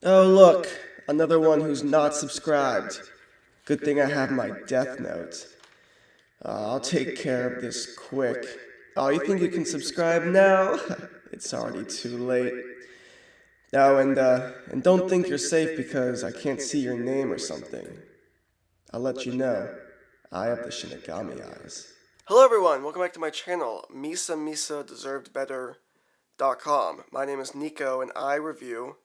Oh, look, another one who's not subscribed. Good thing I have my death note. I'll take care of this quick. Oh, you think you can subscribe now? It's already too late. Oh, and don't think you're safe because I can't see your name or something. I'll let you know. I have the Shinigami eyes. Hello everyone, welcome back to my channel, Misa Deserved Better.com. My name is Nico and I review,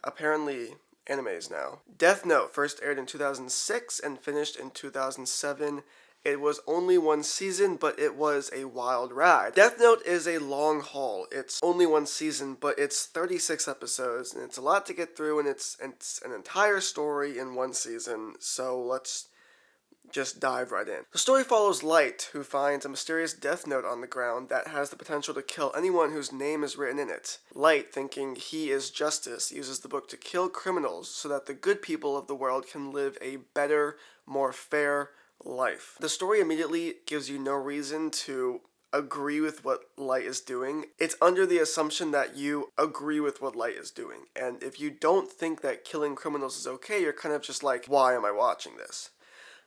apparently, animes now. Death Note first aired in 2006 and finished in 2007. It was only one season, but it was a wild ride. Death Note is a long haul. It's only one season, but it's 36 episodes, and it's a lot to get through, and it's an entire story in one season, so let's just dive right in. The story follows Light, who finds a mysterious death note on the ground that has the potential to kill anyone whose name is written in it. Light, thinking he is justice, uses the book to kill criminals so that the good people of the world can live a better, more fair life. The story immediately gives you no reason to agree with what Light is doing. It's under the assumption that you agree with what Light is doing. And if you don't think that killing criminals is okay, you're kind of just like, why am I watching this?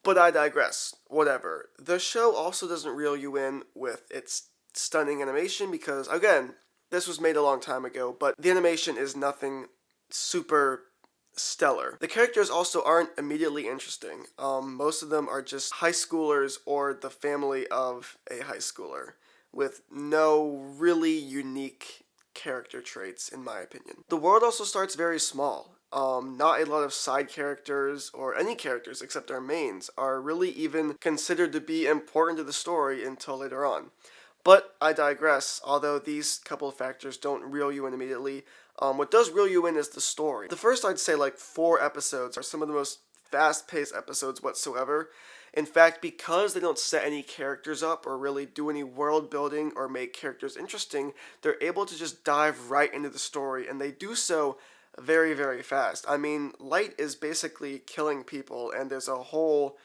But I digress. Whatever. The show also doesn't reel you in with its stunning animation because, again, this was made a long time ago, but the animation is nothing super stellar. The characters also aren't immediately interesting. Most of them are just high schoolers or the family of a high schooler with no really unique character traits, in my opinion. The world also starts very small. Not a lot of side characters or any characters except our mains are really even considered to be important to the story until later on. But I digress, although these couple of factors don't reel you in immediately. What does reel you in is the story. The first, I'd say, like 4 episodes are some of the most fast-paced episodes whatsoever. In fact, because they don't set any characters up or really do any world building or make characters interesting, they're able to just dive right into the story, and they do so very, very fast. I mean, Light is basically killing people, and there's a whole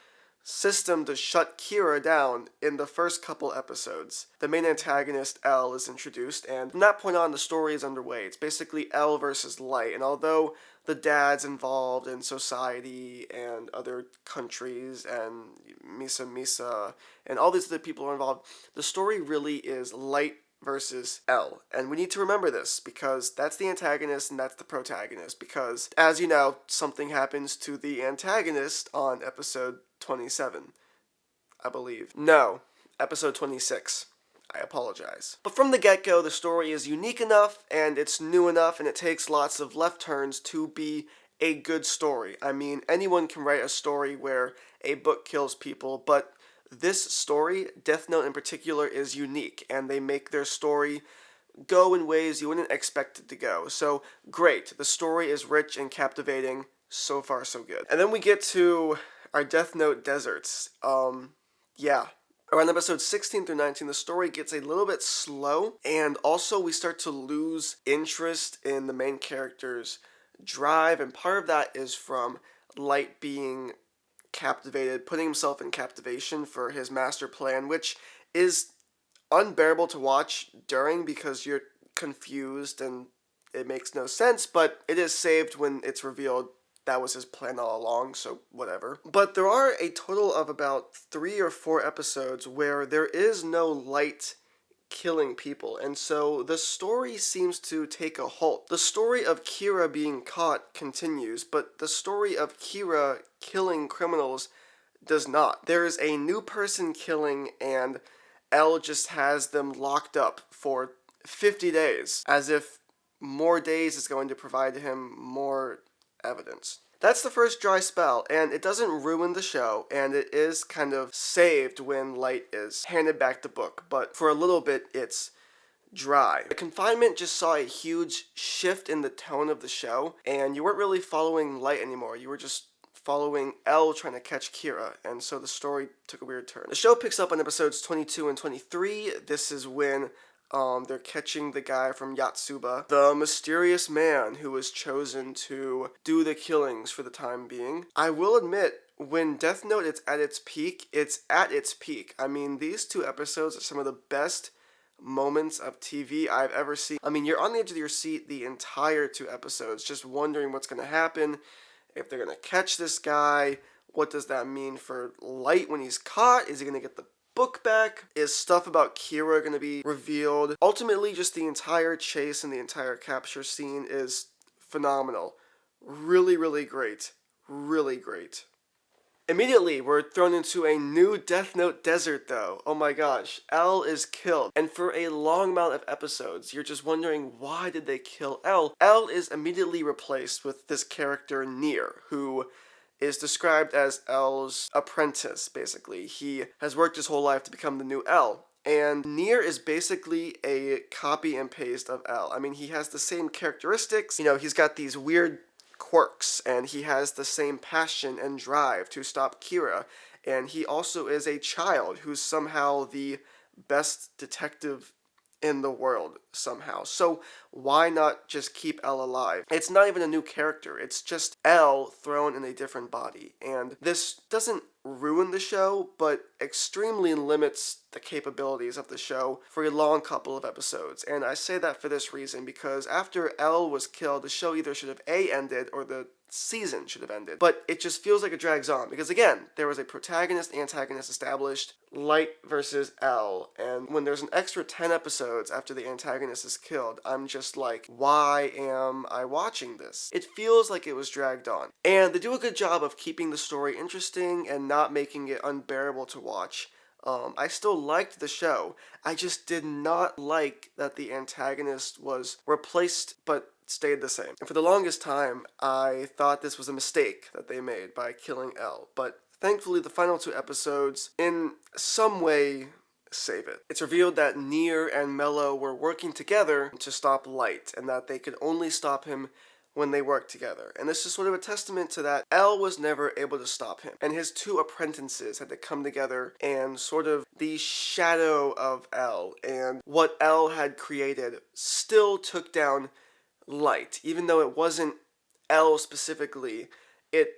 system to shut Kira down in the first couple episodes. The main antagonist, L, is introduced, and from that point on, the story is underway. It's basically L versus Light, and although the dad's involved in society and other countries and Misa and all these other people are involved, the story really is Light versus L. And we need to remember this because that's the antagonist and that's the protagonist, because as you know, something happens to the antagonist on episode 27, I believe. No, episode 26. I apologize. But from the get-go, the story is unique enough, and it's new enough, and it takes lots of left turns to be a good story. I mean, anyone can write a story where a book kills people, but this story, Death Note in particular, is unique, and they make their story go in ways you wouldn't expect it to go. So, great. The story is rich and captivating. So far, so good. And then we get to our Death Note deserts. Yeah. Around episodes 16 through 19, the story gets a little bit slow, and also we start to lose interest in the main character's drive, and part of that is from Light being captivated, putting himself in captivation for his master plan, which is unbearable to watch during because you're confused and it makes no sense, but it is saved when it's revealed that was his plan all along, so whatever. But there are a total of about 3 or 4 episodes where there is no Light killing people, and so the story seems to take a halt. The story of Kira being caught continues, but the story of Kira killing criminals does not. There is a new person killing, and L just has them locked up for 50 days, as if more days is going to provide him more evidence. That's the first dry spell, and it doesn't ruin the show, and it is kind of saved when Light is handed back the book, but for a little bit it's dry. The confinement just saw a huge shift in the tone of the show, and you weren't really following Light anymore. You were just following L trying to catch Kira, and so the story took a weird turn. The show picks up on episodes 22 and 23. This is when they're catching the guy from Yatsuba, the mysterious man who was chosen to do the killings for the time being. I will admit, when Death Note is at its peak, it's at its peak. I mean, these 2 episodes are some of the best moments of TV I've ever seen. I mean, you're on the edge of your seat the entire 2 episodes, just wondering what's going to happen, if they're going to catch this guy. What does that mean for Light when he's caught? Is he going to get the book back? Is stuff about Kira going to be revealed? Ultimately, just the entire chase and the entire capture scene is phenomenal. Really, really great. Really great. Immediately, we're thrown into a new Death Note desert, though. Oh my gosh, L is killed. And for a long amount of episodes, you're just wondering, why did they kill L? L is immediately replaced with this character, Nier, who is described as L's apprentice, basically. He has worked his whole life to become the new L. And Nier is basically a copy and paste of L. I mean, he has the same characteristics. You know, he's got these weird quirks, and he has the same passion and drive to stop Kira. And he also is a child who's somehow the best detective in the world somehow. So why not just keep L alive? It's not even a new character. It's just L thrown in a different body. And this doesn't ruin the show, but extremely limits the capabilities of the show for a long couple of episodes. And I say that for this reason, because after L was killed, the show either should have A, ended, or the season should have ended. But it just feels like it drags on, because again, there was a protagonist, antagonist established, Light versus L, and when there's an extra 10 episodes after the antagonist is killed, I'm just like, why am I watching this? It feels like it was dragged on. And they do a good job of keeping the story interesting and not making it unbearable to watch. I still liked the show. I just did not like that the antagonist was replaced but stayed the same. And for the longest time, I thought this was a mistake that they made by killing L. But thankfully, the final 2 episodes, in some way, save it. It's revealed that Nier and Mello were working together to stop Light, and that they could only stop him when they worked together. And this is sort of a testament to that. L was never able to stop him, and his 2 apprentices had to come together, and sort of the shadow of L and what L had created still took down Light. Even though it wasn't L specifically, it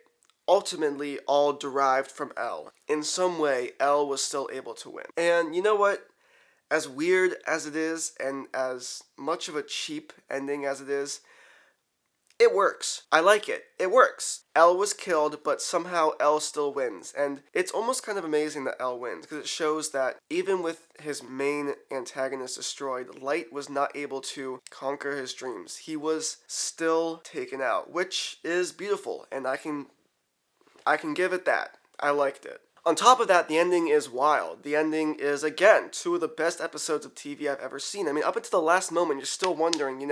ultimately all derived from L. In some way, L was still able to win. And you know what? As weird as it is, and as much of a cheap ending as it is, it works. I like it. It works. L was killed, but somehow L still wins. And it's almost kind of amazing that L wins, because it shows that even with his main antagonist destroyed, Light was not able to conquer his dreams. He was still taken out, which is beautiful, and I can give it that. I liked it. On top of that, the ending is wild. The ending is, again, 2 of the best episodes of TV I've ever seen. I mean, up until the last moment, you're still wondering,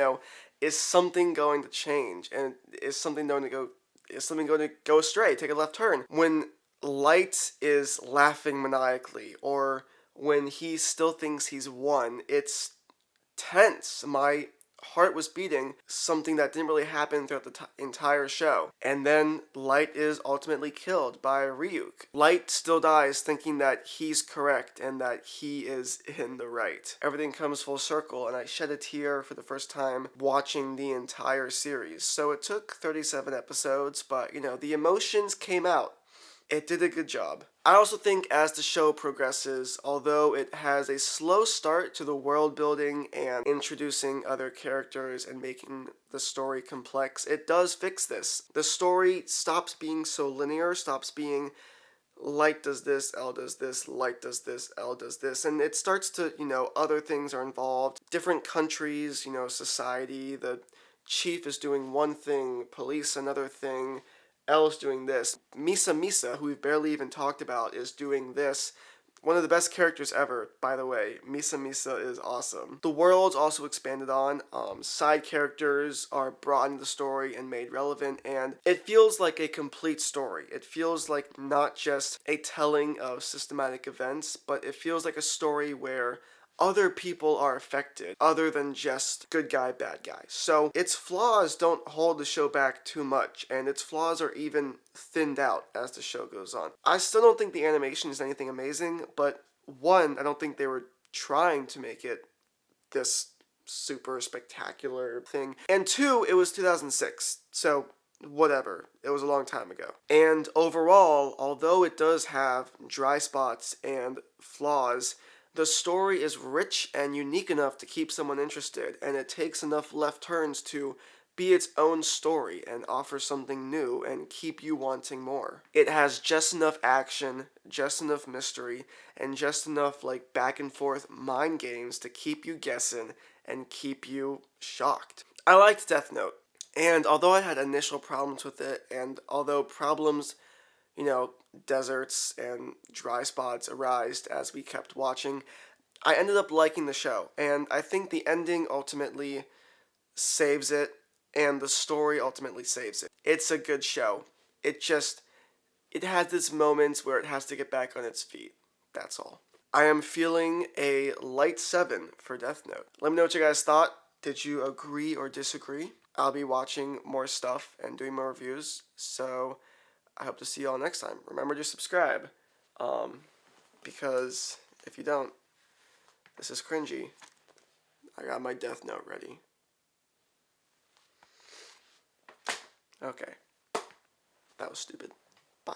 is something going to change? And is something going to go astray, take a left turn? When Light is laughing maniacally, or when he still thinks he's won, it's tense. My heart was beating, something that didn't really happen throughout the entire show. And then Light is ultimately killed by Ryuk. Light still dies thinking that he's correct and that he is in the right. Everything comes full circle, and I shed a tear for the first time watching the entire series. So it took 37 episodes, but the emotions came out. It did a good job. I also think as the show progresses, although it has a slow start to the world building and introducing other characters and making the story complex, it does fix this. The story stops being so linear, stops being Light does this, L does this, Light does this, L does this, and it starts to, other things are involved. Different countries, society, the chief is doing one thing, police another thing, L's doing this. Misa, who we've barely even talked about, is doing this. One of the best characters ever, by the way. Misa is awesome. The world's also expanded on. Side characters are brought into the story and made relevant, and it feels like a complete story. It feels like not just a telling of systematic events, but it feels like a story where other people are affected other than just good guy, bad guy. So its flaws don't hold the show back too much, and its flaws are even thinned out as the show goes on. I still don't think the animation is anything amazing, but one, I don't think they were trying to make it this super spectacular thing. And 2, it was 2006, so whatever. It was a long time ago. And overall, although it does have dry spots and flaws, The story is rich and unique enough to keep someone interested, and it takes enough left turns to be its own story and offer something new and keep you wanting more. It has just enough action, just enough mystery, and just enough like back and forth mind games to keep you guessing and keep you shocked. I liked Death Note, and although I had initial problems with it, and although problems, you know, deserts and dry spots arised as we kept watching, I ended up liking the show, and I think the ending ultimately saves it, and the story ultimately saves it. It's a good show. It just, it has its moments where it has to get back on its feet. That's all. I am feeling a light 7 for Death Note. Let me know what you guys thought. Did you agree or disagree? I'll be watching more stuff and doing more reviews, so I hope to see you all next time. Remember to subscribe, because if you don't, this is cringy. I got my Death Note ready. Okay. That was stupid. Bye.